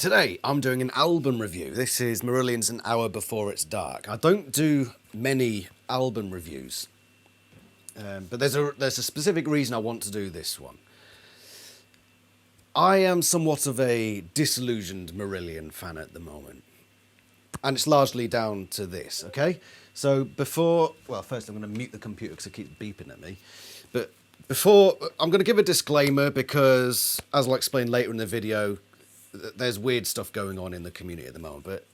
Today I'm doing an album review. This is Marillion's An Hour Before It's Dark. I don't do many album reviews, but there's a specific reason I want to do this one. I am somewhat of a disillusioned Marillion fan at the moment, and it's largely down to this, okay? So first I'm going to mute the computer because it keeps beeping at me, but I'm going to give a disclaimer because, as I'll explain later in the video, there's weird stuff going on in the community at the moment. But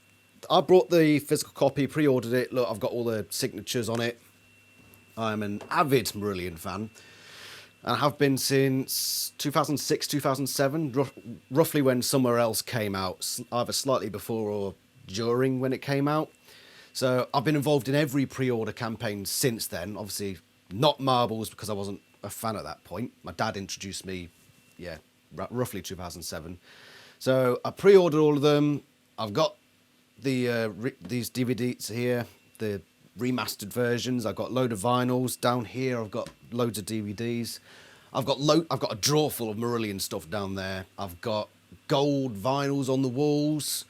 I brought the physical copy, pre-ordered it. Look, I've got all the signatures on it. I'm an avid Marillion fan, and I have been since 2006, 2007, roughly when Somewhere Else came out, either slightly before or during when it came out. So I've been involved in every pre-order campaign since then. Obviously, not Marbles because I wasn't a fan at that point. My dad introduced me, roughly 2007. So I pre-ordered all of them. I've got the these DVDs here, the remastered versions. I've got a load of vinyls down here. I've got loads of DVDs. I've got a drawer full of Marillion stuff down there. I've got gold vinyls on the walls.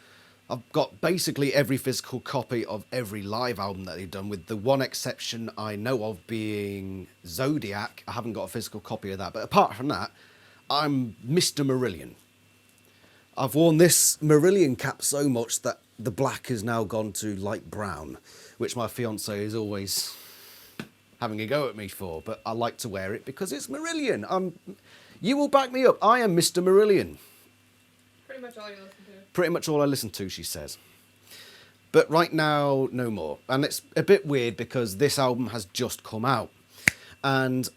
I've got basically every physical copy of every live album that they've done, with the one exception I know of being Zodiac. I haven't got a physical copy of that, but apart from that, I'm Mr. Marillion. I've worn this Marillion cap so much that the black has now gone to light brown, which my fiance is always having a go at me for, but I like to wear it because it's Marillion. You will back me up. I am Mr. Marillion. Pretty much all you listen to. Pretty much all I listen to, she says. But right now, no more. And it's a bit weird because this album has just come out. And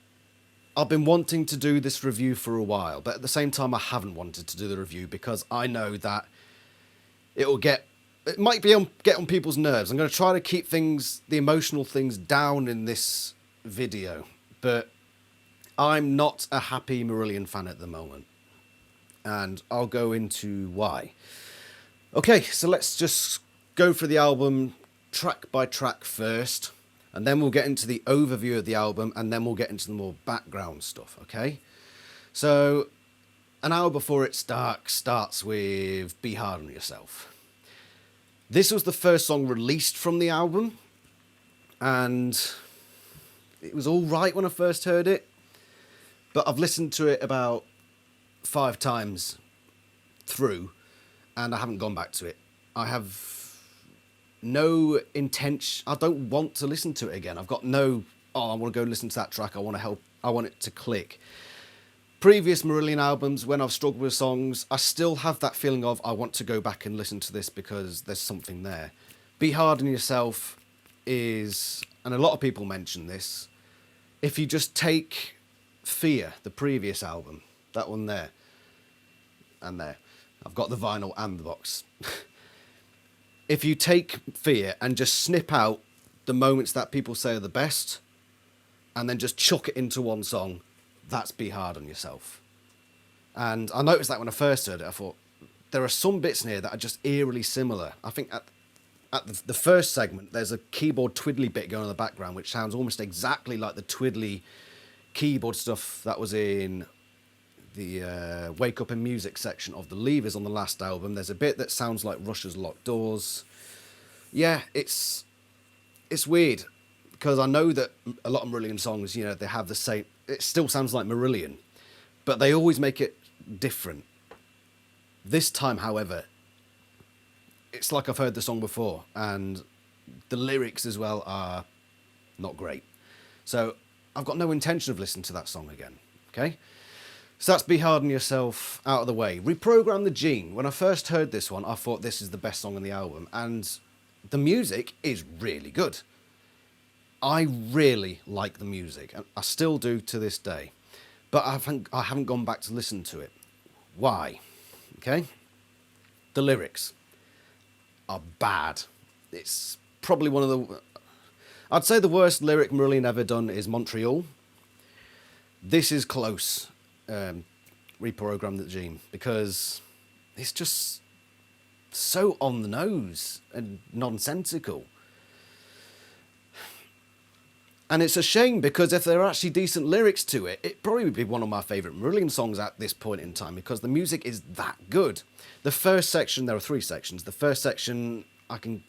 I've been wanting to do this review for a while, but at the same time I haven't wanted to do the review because I know that it might get on people's nerves. I'm going to try to keep the emotional things down in this video, but I'm not a happy Marillion fan at the moment, and I'll go into why. Okay, so let's just go through the album track by track first. And then we'll get into the overview of the album, and then we'll get into the more background stuff, okay? So, An Hour Before It's Dark starts with Be Hard on Yourself. This was the first song released from the album, and it was all right when I first heard it, but I've listened to it about 5 times through, and I haven't gone back to it. I have no intention. I don't want to listen to it again. I've got I want to go listen to that track. I want it to click. Previous Marillion albums, when I've struggled with songs, I still have that feeling of I want to go back and listen to this because there's something there. Be Hard on Yourself is, and a lot of people mention this, if you just take Fear, the previous album, that one there, and there, I've got the vinyl and the box. If you take Fear and just snip out the moments that people say are the best, and then just chuck it into one song, that's Be Hard on Yourself. And I noticed that when I first heard it, I thought, there are some bits in here that are just eerily similar. I think at the first segment, there's a keyboard twiddly bit going on in the background, which sounds almost exactly like the twiddly keyboard stuff that was in the Wake Up and Music section of The Levers on the last album. There's a bit that sounds like Rush's Locked Doors. Yeah, it's weird because I know that a lot of Marillion songs, they have the same, it still sounds like Marillion, but they always make it different. This time, however, it's like I've heard the song before, and the lyrics as well are not great. So I've got no intention of listening to that song again, okay? So that's Be Hard on Yourself out of the way. Reprogram the Gene. When I first heard this one, I thought this is the best song on the album, and the music is really good. I really like the music, and I still do to this day, but I haven't gone back to listen to it. Why? Okay? The lyrics are bad. It's probably one of I'd say the worst lyric Marillion ever done is Montreal. This is close. Reprogram the Gene, because it's just so on the nose and nonsensical. And it's a shame, because if there are actually decent lyrics to it, it probably would be one of my favourite Marillion songs at this point in time, because the music is that good. The first section, there are 3 sections. The first section, I can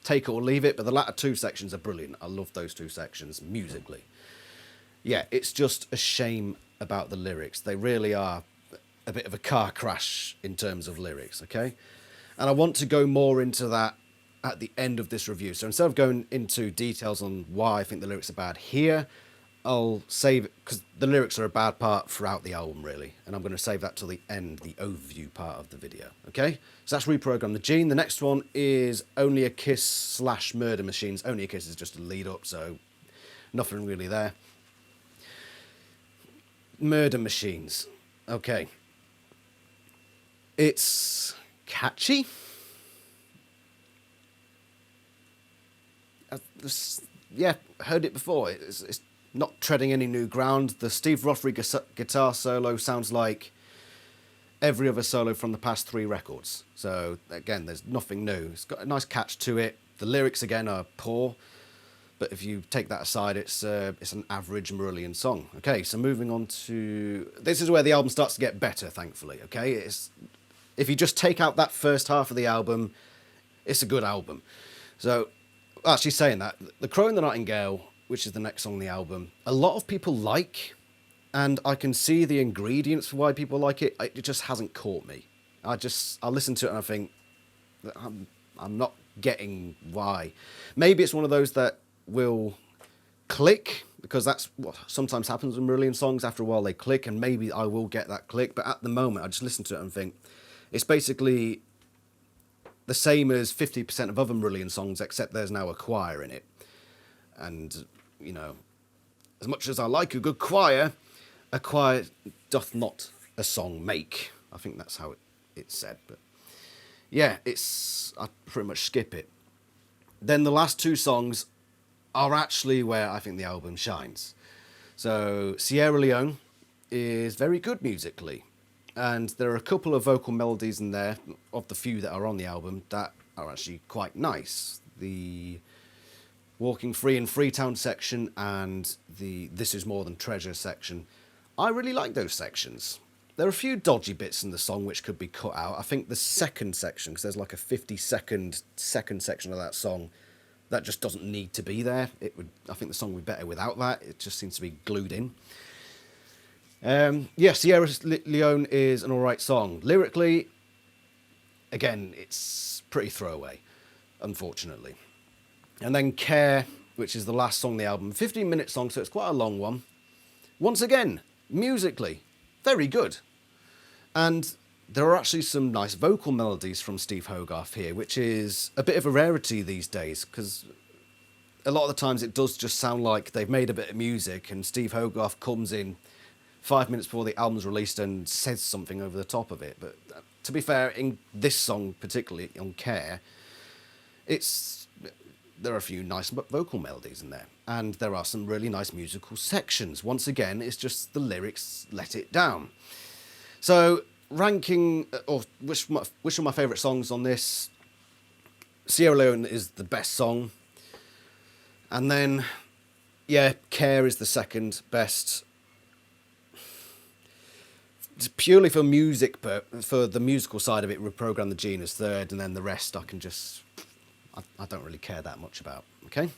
take it or leave it, but the latter 2 sections are brilliant. I love those 2 sections musically. Yeah, it's just a shame about the lyrics. They really are a bit of a car crash in terms of lyrics, okay? And I want to go more into that at the end of this review. So instead of going into details on why I think the lyrics are bad here, I'll save it, because the lyrics are a bad part throughout the album, really. And I'm going to save that till the end, the overview part of the video, okay? So that's Reprogram the Gene. The next one is Only a Kiss / Murder Machines. Only a Kiss is just a lead up, so nothing really there. Murder Machines. Okay. It's catchy. Yeah, heard it before. It's not treading any new ground. The Steve Rothery guitar solo sounds like every other solo from the past 3 records. So again, there's nothing new. It's got a nice catch to it. The lyrics again are poor, but if you take that aside, it's an average Marillion song. Okay, so moving on to, this is where the album starts to get better, thankfully. Okay, if you just take out that first half of the album, it's a good album. So, actually saying that, The Crow and the Nightingale, which is the next song on the album, a lot of people like, and I can see the ingredients for why people like it. It just hasn't caught me. I listen to it and I think, I'm not getting why. Maybe it's one of those that will click, because that's what sometimes happens with Marillion songs. After a while they click, and maybe I will get that click, but at the moment I just listen to it and think, it's basically the same as 50% of other Marillion songs, except there's now a choir in it. And, you know, as much as I like a good choir, a choir doth not a song make. I think that's how it's said. But yeah, I pretty much skip it. Then the last 2 songs are actually where I think the album shines. So Sierra Leone is very good musically. And there are a couple of vocal melodies in there, of the few that are on the album, that are actually quite nice. The Walking Free in Freetown section and the This Is More Than Treasure section. I really like those sections. There are a few dodgy bits in the song which could be cut out. I think the second section, because there's like a 50-second second section of that song, that just doesn't need to be there. I think the song would be better without that. It just seems to be glued in. Yeah, Sierra Leone is an alright song. Lyrically, again, it's pretty throwaway, unfortunately. And then Care, which is the last song on the album, 15-minute song, so it's quite a long one. Once again, musically, very good. And there are actually some nice vocal melodies from Steve Hogarth here, which is a bit of a rarity these days, because a lot of the times it does just sound like they've made a bit of music and Steve Hogarth comes in 5 minutes before the album's released and says something over the top of it. But to be fair, in this song particularly, on Care, there are a few nice vocal melodies in there. And there are some really nice musical sections. Once again, it's just the lyrics let it down. So, ranking, or which of my favourite songs on this, Sierra Leone is the best song. And then, yeah, Care is the second best. Purely for music, for the musical side of it, Reprogram the Gene is third, and then the rest I don't really care that much about, okay?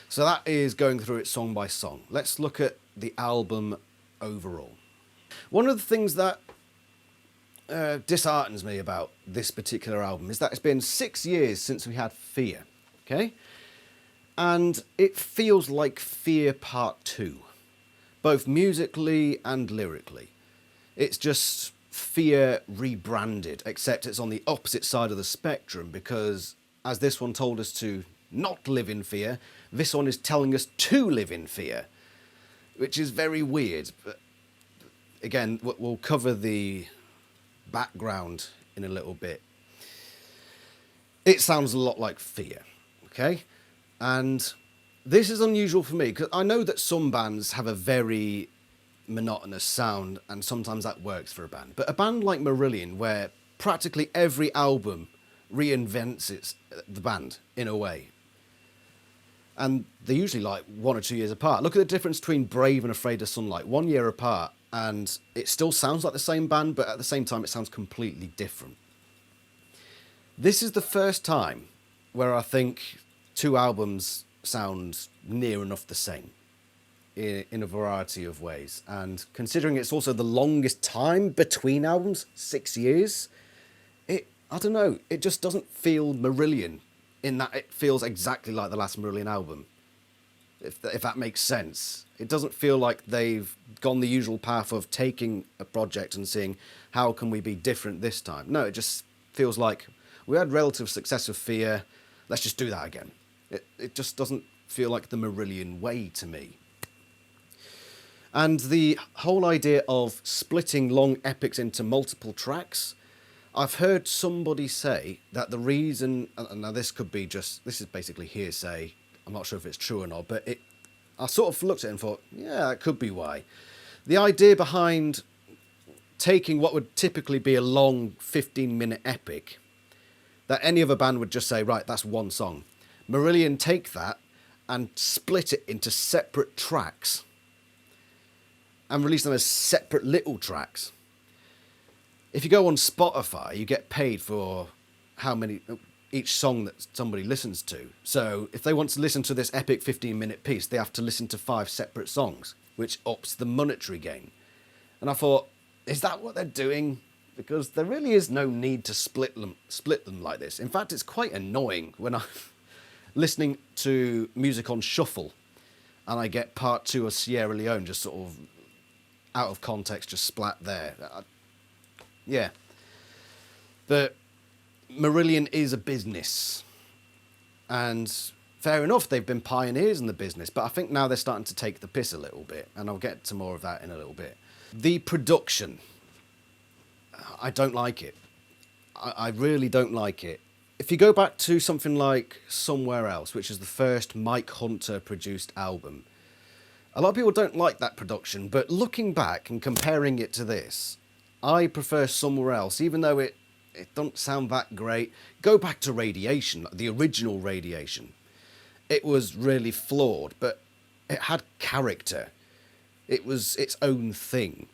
So that is going through it song by song. Let's look at the album overall. One of the things that disheartens me about this particular album is that it's been 6 years since we had Fear, okay? And it feels like Fear Part 2, both musically and lyrically. It's just Fear rebranded, except it's on the opposite side of the spectrum, because as this one told us to not live in fear, this one is telling us to live in fear, which is very weird. But again, we'll cover the background in a little bit. It sounds a lot like Fear, okay? And this is unusual for me, because I know that some bands have a very monotonous sound, and sometimes that works for a band. But a band like Marillion, where practically every album reinvents the band in a way, And they're usually like 1 or 2 years apart. Look at the difference between Brave and Afraid of Sunlight. 1 year apart, and it still sounds like the same band, but at the same time it sounds completely different. This is the first time where I think 2 albums sound near enough the same in a variety of ways. And considering it's also the longest time between albums, 6 years, I don't know, it just doesn't feel Marillion in that it feels exactly like the last Marillion album, if that makes sense. It doesn't feel like they've gone the usual path of taking a project and seeing how can we be different this time. No, it just feels like we had relative success with Fear, let's just do that again. It just doesn't feel like the Marillion way to me. And the whole idea of splitting long epics into multiple tracks, I've heard somebody say that the reason, and now this is basically hearsay, I'm not sure if it's true or not, but I sort of looked at it and thought, yeah, that could be why. The idea behind taking what would typically be a long 15-minute epic, that any other band would just say, right, that's one song. Marillion take that and split it into separate tracks and release them as separate little tracks. If you go on Spotify, you get paid for how many each song that somebody listens to. So if they want to listen to this epic 15-minute piece, they have to listen to 5 separate songs, which ups the monetary gain. And I thought, is that what they're doing? Because there really is no need to split them like this. In fact, it's quite annoying when I'm listening to music on shuffle and I get part 2 of Sierra Leone just sort of out of context, just splat there. Yeah. But Marillion is a business. And fair enough, they've been pioneers in the business, but I think now they're starting to take the piss a little bit, and I'll get to more of that in a little bit. The production, I don't like it. I really don't like it. If you go back to something like Somewhere Else, which is the first Mike Hunter produced album, a lot of people don't like that production, but looking back and comparing it to this, I prefer Somewhere Else, even though it don't sound that great. Go back to Radiation, the original Radiation. It was really flawed, but it had character. It was its own thing.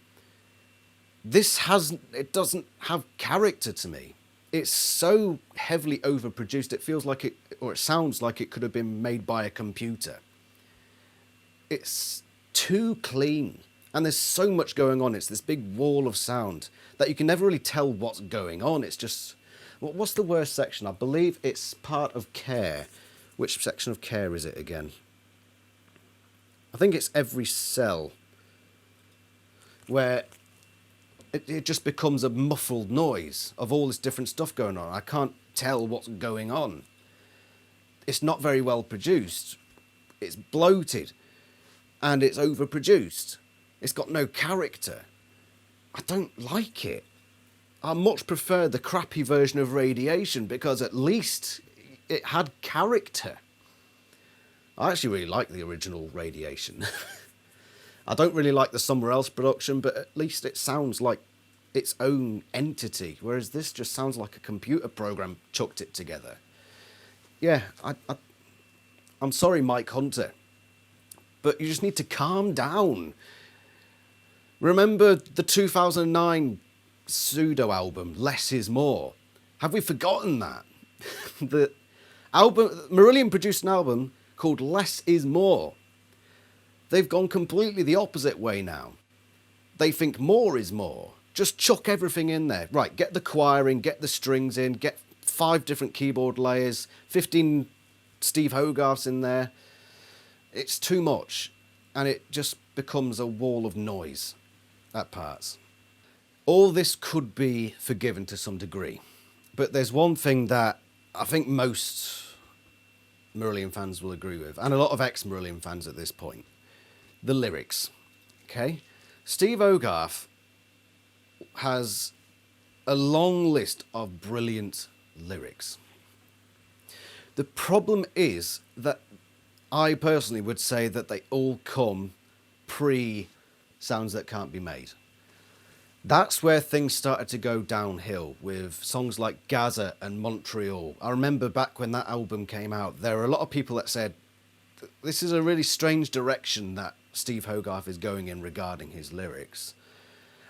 It doesn't have character to me. It's so heavily overproduced, it feels like it sounds like it could have been made by a computer. It's too clean. And there's so much going on. It's this big wall of sound that you can never really tell what's going on. It's just, what's the worst section? I believe it's part of Care. Which section of Care is it again? I think it's Every Cell, where it just becomes a muffled noise of all this different stuff going on. I can't tell what's going on. It's not very well produced. It's bloated. And it's overproduced. It's got no character. I don't like it. I much prefer the crappy version of Radiation because at least it had character. I actually really like the original Radiation. I don't really like the Somewhere Else production, but at least it sounds like its own entity, whereas this just sounds like a computer program chucked it together. Yeah, I'm sorry, Mike Hunter, but you just need to calm down. Remember the 2009 pseudo album, Less Is More? Have we forgotten that? The album, Marillion produced an album called Less Is More. They've gone completely the opposite way now. They think more is more. Just chuck everything in there. Right, get the choir in, get the strings in, get 5 different keyboard layers, 15 Steve Hogarths in there. It's too much, and it just becomes a wall of noise at parts. All this could be forgiven to some degree, but there's one thing that I think most Marillion fans will agree with, and a lot of ex-Marillion fans at this point. The lyrics. Okay? Steve Hogarth has a long list of brilliant lyrics. The problem is that I personally would say that they all come pre-Sounds That Can't Be Made. That's where things started to go downhill with songs like Gaza and Montreal. I remember back when that album came out, there were a lot of people that said, this is a really strange direction that Steve Hogarth is going in regarding his lyrics.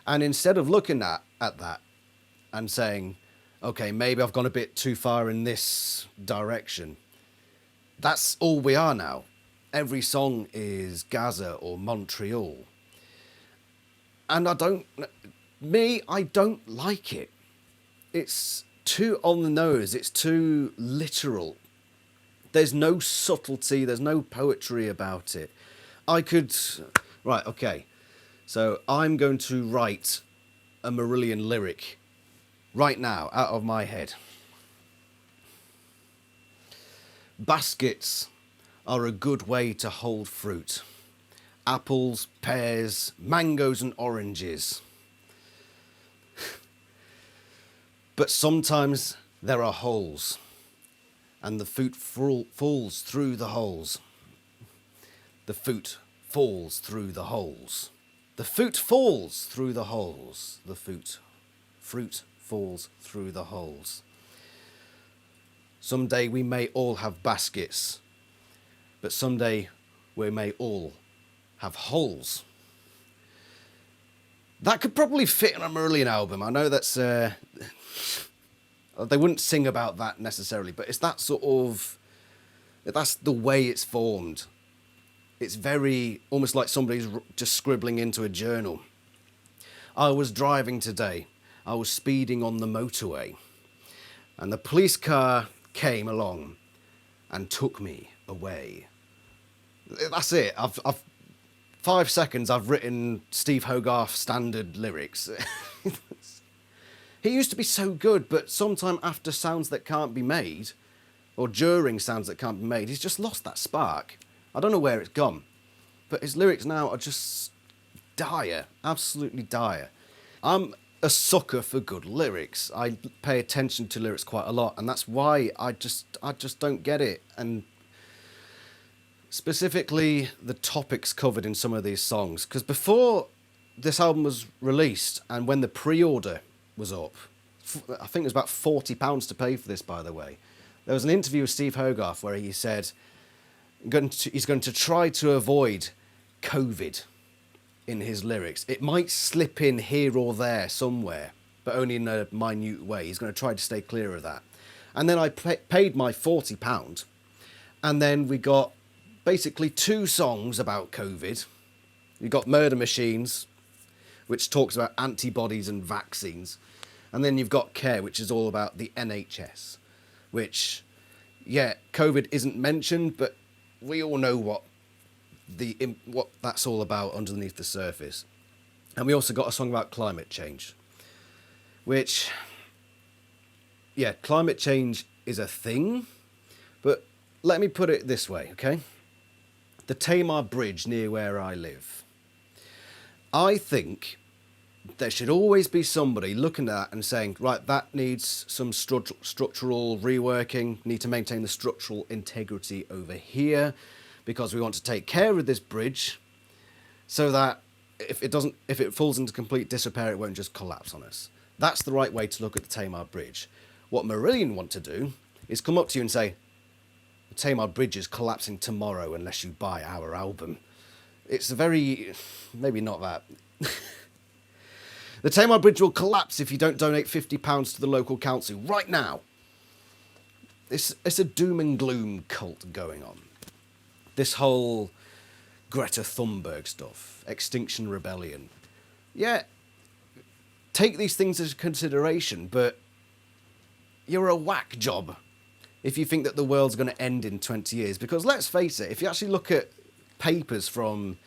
And instead of looking at that and saying, okay, maybe I've gone a bit too far in this direction, that's all we are now. Every song is Gaza or Montreal. And I don't like it. It's too on the nose. It's too literal. There's no subtlety. There's no poetry about it. Right, okay. So I'm going to write a Marillion lyric right now out of my head. Baskets are a good way to hold fruit. Apples, pears, mangoes and oranges. But sometimes there are holes, and the fruit falls through the holes. The fruit falls through the holes. The fruit falls through the holes. The fruit falls through the holes. Someday we may all have baskets, but someday we may all have holes. That could probably fit on a Marillion album. I know that's... they wouldn't sing about that necessarily, but it's that sort of... That's the way it's formed. It's very... almost like somebody's just scribbling into a journal. I was driving today. I was speeding on the motorway. And the police car came along and took me away. That's it. I've 5 seconds I've written Steve Hogarth standard lyrics. He used to be so good, but sometime after Sounds That Can't Be Made, or during Sounds That Can't Be Made, he's just lost that spark. I don't know where it's gone, but his lyrics now are just dire, absolutely dire. I'm a sucker for good lyrics. I pay attention to lyrics quite a lot, and that's why I just don't get it. And specifically the topics covered in some of these songs, because before this album was released and when the pre-order was up, I think it was about £40 to pay for this, by the way, there was an interview with Steve Hogarth where he said he's going to try to avoid COVID in his lyrics. It might slip in here or there somewhere, but only in a minute way. He's going to try to stay clear of that. And then I paid my £40, and then we got basically 2 songs about COVID. You got Murder Machines, which talks about antibodies and vaccines. And then you've got Care, which is all about the NHS, which, yeah, COVID isn't mentioned, but we all know what that's all about underneath the surface. And we also got a song about climate change, which, yeah, climate change is a thing, but let me put it this way, okay? The Tamar Bridge near where I live. I think there should always be somebody looking at that and saying, right, that needs some structural reworking, need to maintain the structural integrity over here, because we want to take care of this bridge so that if it falls into complete disrepair, it won't just collapse on us. That's the right way to look at the Tamar Bridge. What Marillion want to do is come up to you and say, the Tamar Bridge is collapsing tomorrow unless you buy our album. It's a very... maybe not that. The Tamar Bridge will collapse if you don't donate £50 to the local council right now. It's a doom and gloom cult going on. This whole Greta Thunberg stuff, Extinction Rebellion. Yeah, take these things into consideration, but you're a whack job if you think that the world's going to end in 20 years. Because let's face it, if you actually look at papers from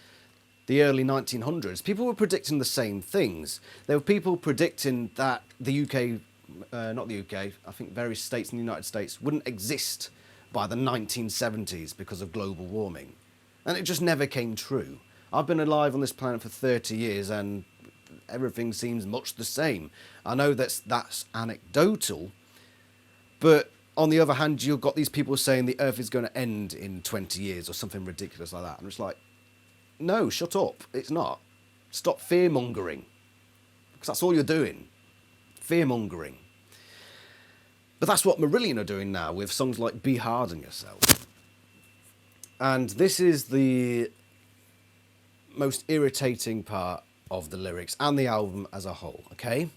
the early 1900s, people were predicting the same things. There were people predicting that the UK, not the UK, I think various states in the United States wouldn't exist by the 1970s because of global warming. And it just never came true. I've been alive on this planet for 30 years and everything seems much the same. I know that's anecdotal, but on the other hand, you've got these people saying the Earth is going to end in 20 years or something ridiculous like that. And it's like, no, shut up. It's not. Stop fear-mongering. Because that's all you're doing. Fear-mongering. But that's what Marillion are doing now with songs like Be Hard on Yourself. And this is the most irritating part of the lyrics and the album as a whole, okay?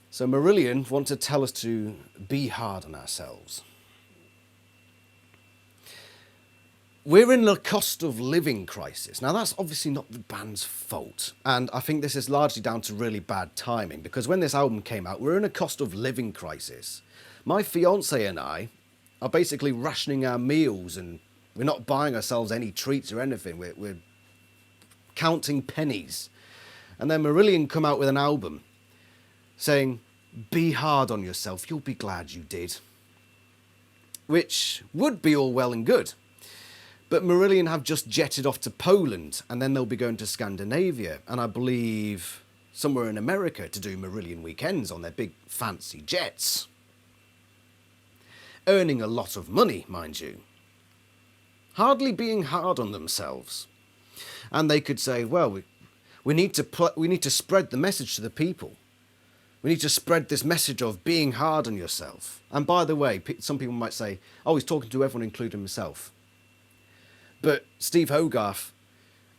So Marillion want to tell us to be hard on ourselves. We're in a cost of living crisis. Now, that's obviously not the band's fault. And I think this is largely down to really bad timing, because when this album came out, we're in a cost of living crisis. My fiance and I are basically rationing our meals, and we're not buying ourselves any treats or anything. We're counting pennies. And then Marillion come out with an album saying, be hard on yourself, you'll be glad you did. Which would be all well and good. But Marillion have just jetted off to Poland, and then they'll be going to Scandinavia, and I believe somewhere in America to do Marillion weekends on their big fancy jets. Earning a lot of money, mind you. Hardly being hard on themselves. And they could say, well, we need to spread the message to the people. We need to spread this message of being hard on yourself. And by the way, some people might say, oh, he's talking to everyone, including himself. But Steve Hogarth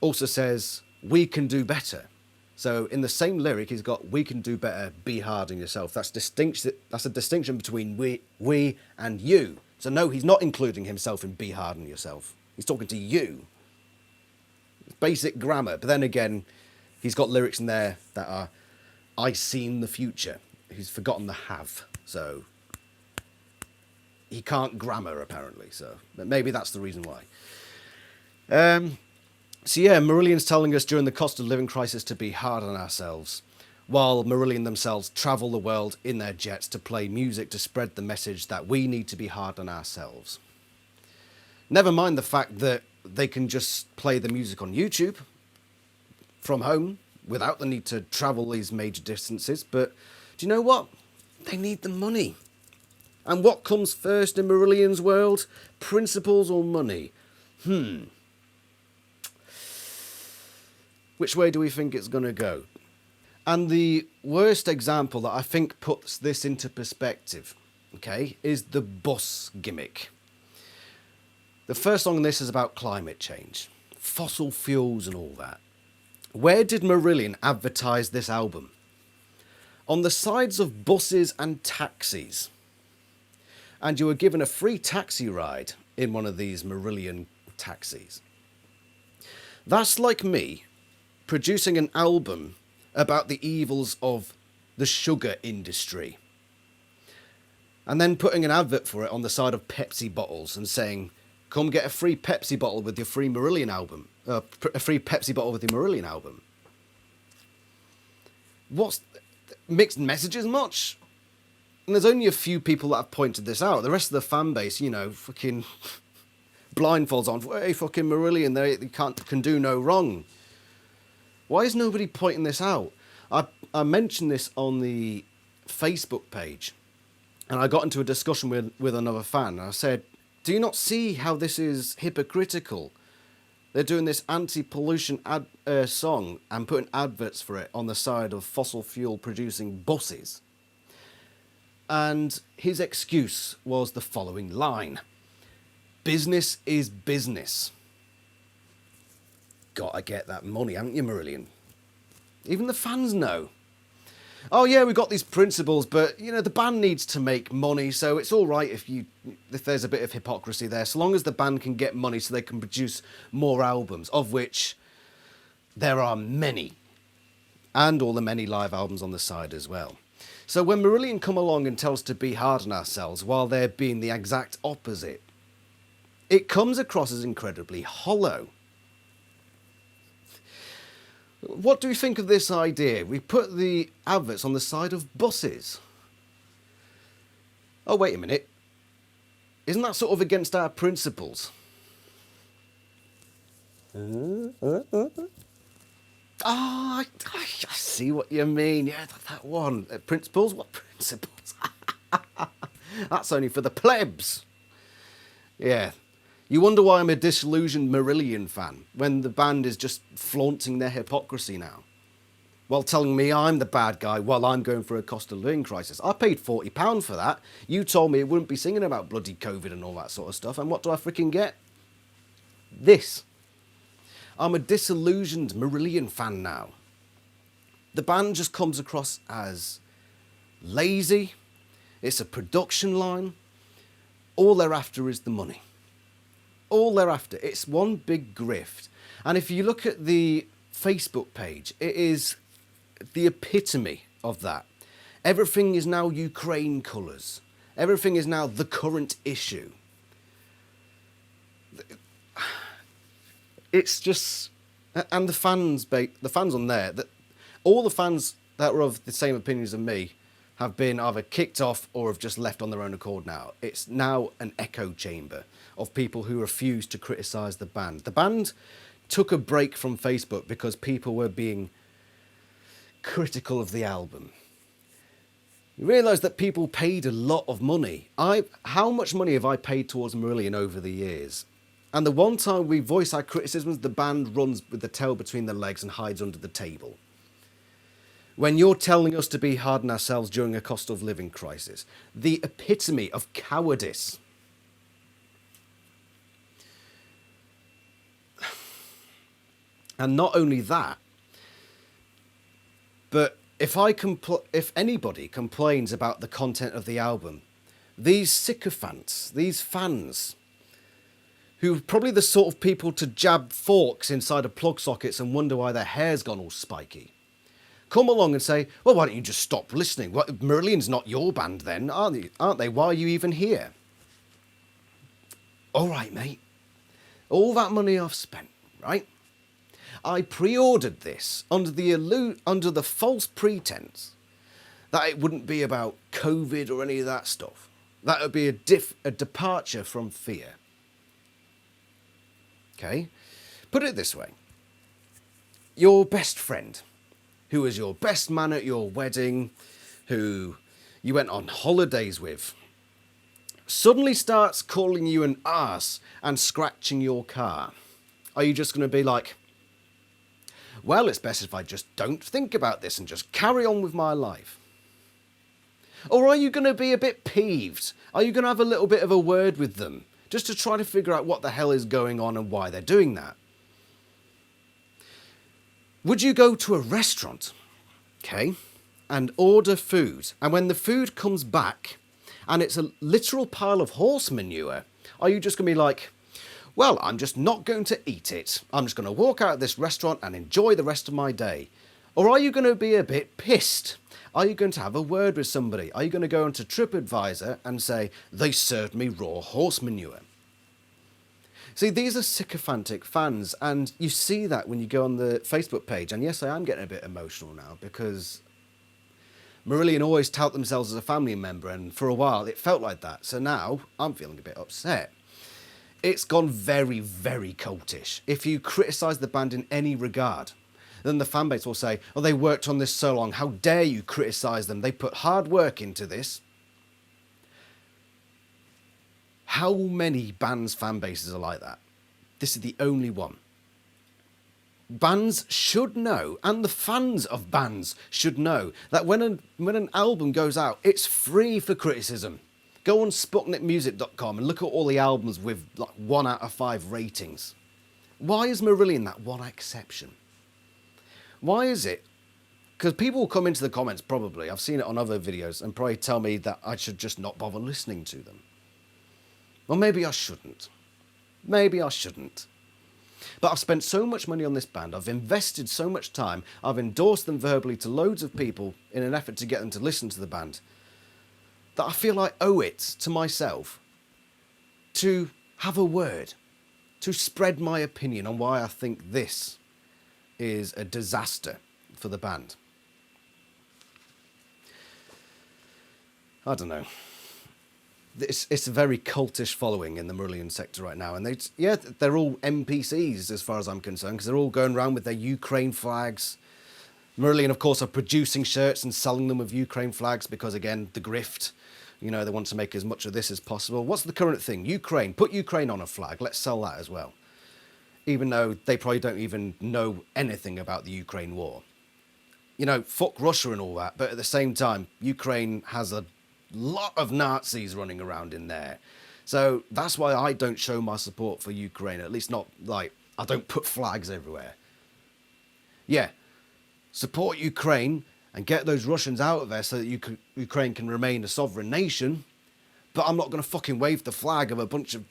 also says, we can do better. So in the same lyric, he's got, we can do better, be hard on yourself. That's a distinction between we and you. So no, he's not including himself in be hard on yourself. He's talking to you. It's basic grammar. But then again, he's got lyrics in there that are, I seen the future. He's forgotten the have. So he can't grammar, apparently. So but maybe that's the reason why. So yeah, Marillion's telling us during the cost of living crisis to be hard on ourselves, while Marillion themselves travel the world in their jets to play music to spread the message that we need to be hard on ourselves. Never mind the fact that they can just play the music on YouTube from home without the need to travel these major distances, but do you know what? They need the money. And what comes first in Marillion's world? Principles or money? Which way do we think it's going to go? And the worst example that I think puts this into perspective, okay, is the bus gimmick. The first song on this is about climate change, fossil fuels and all that. Where did Marillion advertise this album? On the sides of buses and taxis. And you were given a free taxi ride in one of these Marillion taxis. That's like me producing an album about the evils of the sugar industry and then putting an advert for it on the side of Pepsi bottles and saying, come get a free Pepsi bottle with your free Marillion album, a free Pepsi bottle with your Marillion album. What's mixed messages much? And there's only a few people that have pointed this out. The rest of the fan base, you know, fucking blindfolds on. Hey, fucking Marillion, they can do no wrong. Why is nobody pointing this out? I mentioned this on the Facebook page, and I got into a discussion with another fan. And I said, do you not see how this is hypocritical? They're doing this anti-pollution song and putting adverts for it on the side of fossil fuel producing buses. And his excuse was the following line. Business is business. Gotta get that money, haven't you, Marillion? Even the fans know. Oh yeah, we've got these principles, but you know the band needs to make money, so it's all right if there's a bit of hypocrisy there, so long as the band can get money so they can produce more albums, of which there are many, and all the many live albums on the side as well. So when Marillion come along and tell us to be hard on ourselves while they're being the exact opposite, it comes across as incredibly hollow. What do we think of this idea? We put the adverts on the side of buses. Oh, wait a minute. Isn't that sort of against our principles? I see what you mean. Yeah, that one. Principles? What principles? That's only for the plebs. Yeah. You wonder why I'm a disillusioned Marillion fan, when the band is just flaunting their hypocrisy now. While telling me I'm the bad guy while I'm going through a cost of living crisis. I paid £40 for that. You told me it wouldn't be singing about bloody COVID and all that sort of stuff, and what do I freaking get? this. I'm a disillusioned Marillion fan now. The band just comes across as lazy. It's a production line. All they're after is the money. All they're after. It's one big grift. And if you look at the Facebook page, it is the epitome of that. Everything is now Ukraine colours. Everything is now the current issue. It's just, and the fans on there, all the fans that were of the same opinions as me have been either kicked off or have just left on their own accord now. It's now an echo chamber of people who refuse to criticise the band. The band took a break from Facebook because people were being critical of the album. You realise that people paid a lot of money. How much money have I paid towards Marillion over the years? And the one time we voice our criticisms, the band runs with the tail between their legs and hides under the table. When you're telling us to be hard on ourselves during a cost of living crisis, the epitome of cowardice. And not only that, but if anybody complains about the content of the album, these sycophants, these fans, who are probably the sort of people to jab forks inside of plug sockets and wonder why their hair's gone all spiky, come along and say, well, why don't you just stop listening? Marillion's not your band then, aren't they? Why are you even here? All right, mate. All that money I've spent, right? I pre-ordered this under the false pretense that it wouldn't be about COVID or any of that stuff. That would be a departure from fear. Okay? Put it this way. Your best friend, who was your best man at your wedding, who you went on holidays with, suddenly starts calling you an arse and scratching your car. Are you just going to be like, well, it's best if I just don't think about this and just carry on with my life? Or are you going to be a bit peeved? Are you going to have a little bit of a word with them just to try to figure out what the hell is going on and why they're doing that? Would you go to a restaurant, okay, and order food, and when the food comes back and it's a literal pile of horse manure, are you just going to be like, well, I'm just not going to eat it. I'm just going to walk out of this restaurant and enjoy the rest of my day? Or are you going to be a bit pissed? Are you going to have a word with somebody? Are you going to go onto TripAdvisor and say, they served me raw horse manure? See, these are sycophantic fans, and you see that when you go on the Facebook page. And yes, I am getting a bit emotional now because Marillion always tout themselves as a family member, and for a while it felt like that. So now I'm feeling a bit upset. It's gone very, very cultish. If you criticise the band in any regard, then the fan base will say, oh, they worked on this so long, how dare you criticise them? They put hard work into this. How many bands' fan bases are like that? This is the only one. Bands should know, and the fans of bands should know, that when an album goes out, it's free for criticism. Go on SputnikMusic.com and look at all the albums with like 1 out of 5 ratings. Why is Marillion that one exception? Why is it? Because people will come into the comments probably, I've seen it on other videos, and probably tell me that I should just not bother listening to them. Well, maybe I shouldn't. Maybe I shouldn't. But I've spent so much money on this band, I've invested so much time, I've endorsed them verbally to loads of people in an effort to get them to listen to the band, that I feel I owe it to myself to have a word, to spread my opinion on why I think this is a disaster for the band. I don't know. It's a very cultish following in the Marillion sector right now, and they're all NPCs as far as I'm concerned, because they're all going around with their Ukraine flags. Marillion, of course, are producing shirts and selling them with Ukraine flags because, again, the grift. You know, they want to make as much of this as possible. What's the current thing? Ukraine. Put Ukraine on a flag. Let's sell that as well. Even though they probably don't even know anything about the Ukraine war. You know, fuck Russia and all that, but at the same time, Ukraine has a lot of Nazis running around in there. So that's why I don't show my support for Ukraine, at least not like, I don't put flags everywhere. Yeah, support Ukraine and get those Russians out of there so that Ukraine can remain a sovereign nation, but I'm not going to fucking wave the flag of a bunch of...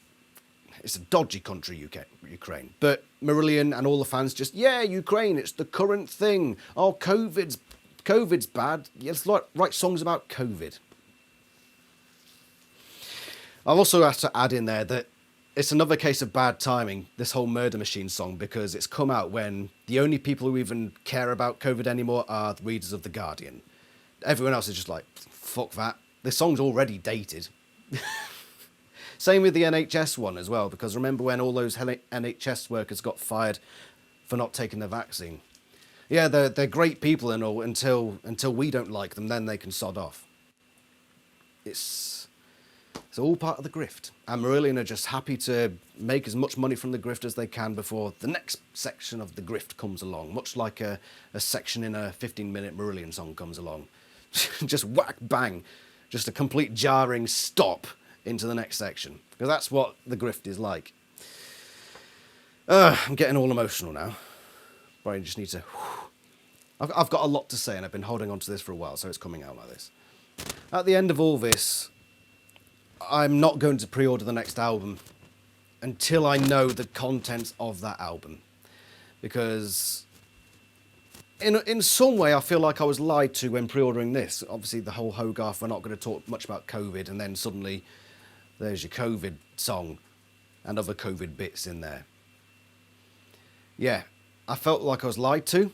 It's a dodgy country, Ukraine. But Marillion and all the fans just, yeah, Ukraine, it's the current thing. Oh, COVID's bad. Let's write songs about COVID. I've also have to add in there that it's another case of bad timing, this whole Murder Machine song, because it's come out when the only people who even care about COVID anymore are the readers of The Guardian. Everyone else is just like, fuck that. This song's already dated. Same with the NHS one as well, because remember when all those NHS workers got fired for not taking the vaccine? Yeah, they're great people and all until we don't like them, then they can sod off. It's all part of the grift. And Marillion are just happy to make as much money from the grift as they can before the next section of the grift comes along, much like a section in a 15-minute Marillion song comes along. Just whack, bang, just a complete jarring stop into the next section, because that's what the grift is like. I'm getting all emotional now. But I just need to... I've got a lot to say, and I've been holding on to this for a while, so it's coming out like this. At the end of all this, I'm not going to pre-order the next album until I know the contents of that album. Because in some way, I feel like I was lied to when pre-ordering this. Obviously, the whole Hogarth, we're not going to talk much about COVID, and then suddenly there's your COVID song and other COVID bits in there. Yeah, I felt like I was lied to,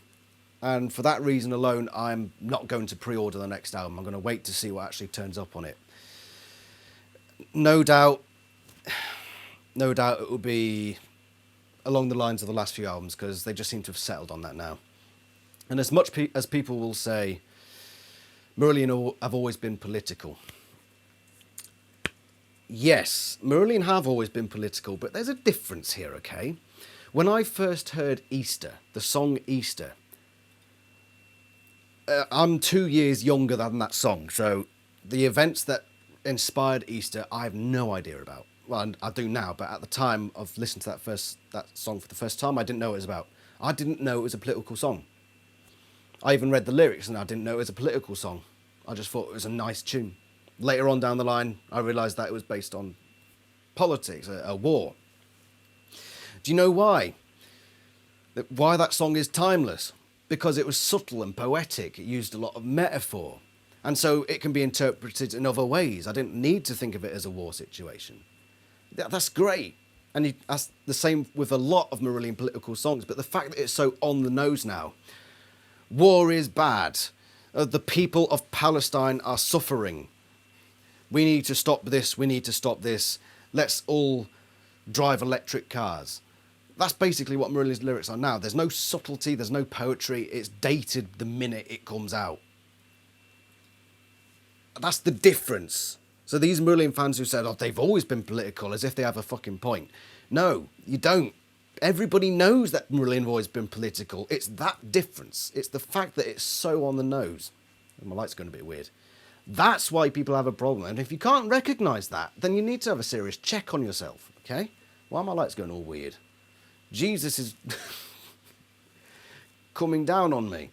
and for that reason alone, I'm not going to pre-order the next album. I'm going to wait to see what actually turns up on it. No doubt it will be along the lines of the last few albums, because they just seem to have settled on that now. And as much as people will say, Marillion have always been political. Yes, Marillion have always been political, but there's a difference here, okay? When I first heard Easter, the song Easter, I'm 2 years younger than that song, so the events that inspired Easter, I have no idea about. Well, I do now, but at the time of listening to that song for the first time, I didn't know what it was about. I didn't know it was a political song. I even read the lyrics and I didn't know it was a political song. I just thought it was a nice tune. Later on down the line, I realised that it was based on politics, a war. Do you know why? Why that song is timeless? Because it was subtle and poetic. It used a lot of metaphor. And so it can be interpreted in other ways. I didn't need to think of it as a war situation. That's great. And that's the same with a lot of Marillion political songs. But the fact that it's so on the nose now. War is bad. The people of Palestine are suffering. We need to stop this. We need to stop this. Let's all drive electric cars. That's basically what Marillion's lyrics are now. There's no subtlety. There's no poetry. It's dated the minute it comes out. That's the difference. So these Marillion fans who said, oh, they've always been political, as if they have a fucking point. No, you don't. Everybody knows that Marillion have always been political. It's that difference. It's the fact that it's so on the nose. My light's going a bit weird. That's why people have a problem. And if you can't recognise that, then you need to have a serious check on yourself, okay? Why are my lights going all weird? Jesus is coming down on me.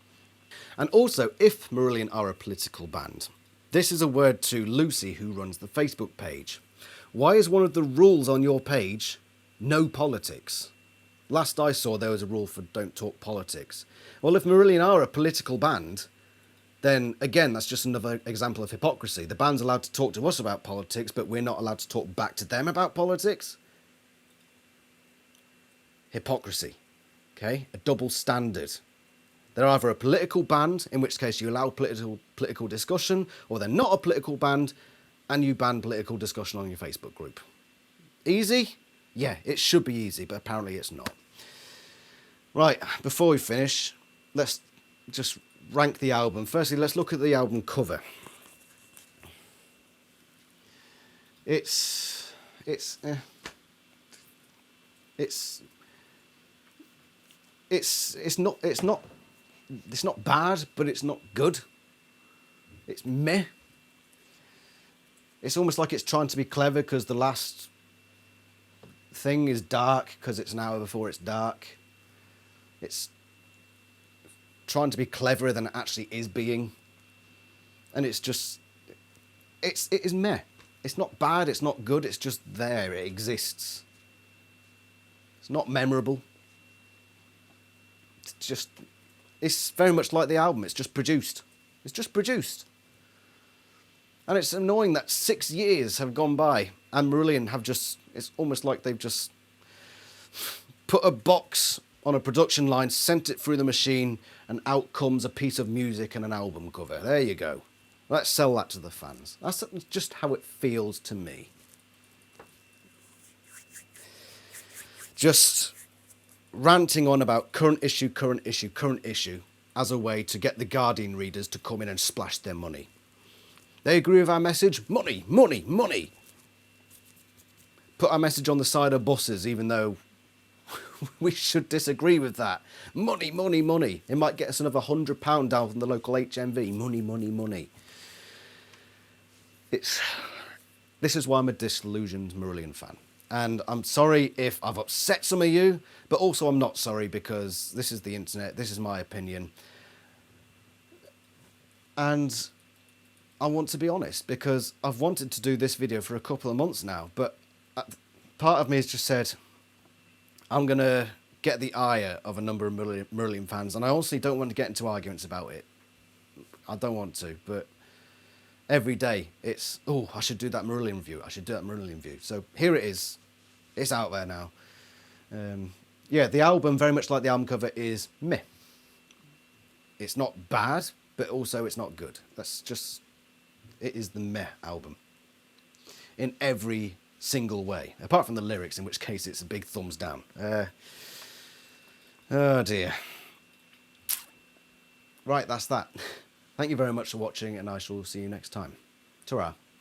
And also, if Marillion are a political band, this is a word to Lucy, who runs the Facebook page. Why is one of the rules on your page no politics? Last I saw, there was a rule for don't talk politics. Well, if Marillion are a political band, then again, that's just another example of hypocrisy. The band's allowed to talk to us about politics, but we're not allowed to talk back to them about politics. Hypocrisy. Okay? A double standard. They're either a political band, in which case you allow political discussion, or they're not a political band, and you ban political discussion on your Facebook group. Easy? Yeah, it should be easy, but apparently it's not. Right, before we finish, let's just rank the album. Firstly, let's look at the album cover. It's not bad, but it's not good. It's meh. It's almost like it's trying to be clever because the last thing is dark because it's an hour before it's dark. It's trying to be cleverer than it actually is being. And it's just, it is meh. It's not bad, it's not good, it's just there, it exists. It's not memorable. It's just, it's very much like the album, it's just produced. It's just produced. And it's annoying that 6 years have gone by and Marillion have just, it's almost like they've just put a box on a production line, sent it through the machine, and out comes a piece of music and an album cover. There you go. Let's sell that to the fans. That's just how it feels to me. Just ranting on about current issue as a way to get the Guardian readers to come in and splash their money. They agree with our message? Money, money, money. Put our message on the side of buses, even though we should disagree with that. Money, money, money. It might get us another £100 down from the local HMV. Money, money, money. This is why I'm a disillusioned Marillion fan. And I'm sorry if I've upset some of you, but also I'm not sorry because this is the internet, this is my opinion. And I want to be honest because I've wanted to do this video for a couple of months now, but part of me has just said, I'm going to get the ire of a number of Marillion fans, and I honestly don't want to get into arguments about it. I don't want to, but every day it's, oh, I should do that Marillion review. I should do that Marillion review. So here it is. It's out there now. Yeah, the album, very much like the album cover, is meh. It's not bad, but also it's not good. That's just, it is the meh album. In every single way. Apart from the lyrics, in which case it's a big thumbs down. Oh dear. Right, that's that. Thank you very much for watching, and I shall see you next time. Ta-ra.